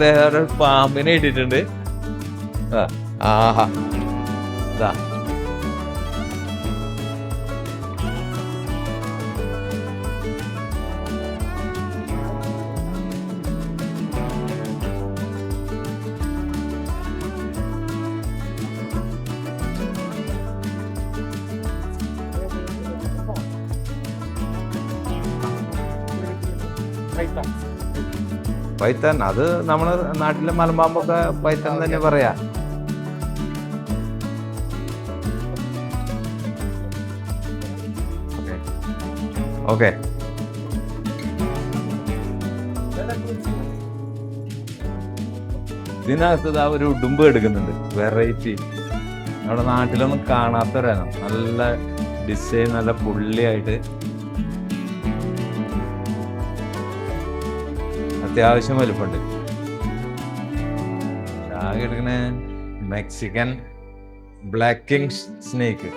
വേറെ പാമ്പിനെ ഇട്ടിട്ടുണ്ട്. ആഹാ ഇതാ പൈത്തൻ. അത് നമ്മളെ നാട്ടിലെ മലമ്പാമ്പൊക്കെ പൈത്തൻ തന്നെ പറയാ. ഓക്കെ ഇതിനകത്ത് ഒരു ഉടുമ്പ് എടുക്കുന്നുണ്ട്, വെറൈറ്റി. നമ്മുടെ നാട്ടിലൊന്നും കാണാത്തൊരാണ്. നല്ല ഡിസൈൻ, നല്ല പുള്ളിയായിട്ട് അത്യാവശ്യം വലുപ്പമുണ്ട്. ആകെ എടുക്കണ മെക്സിക്കൻ ബ്ലാക്ക് കിങ് സ്നേക്ക്.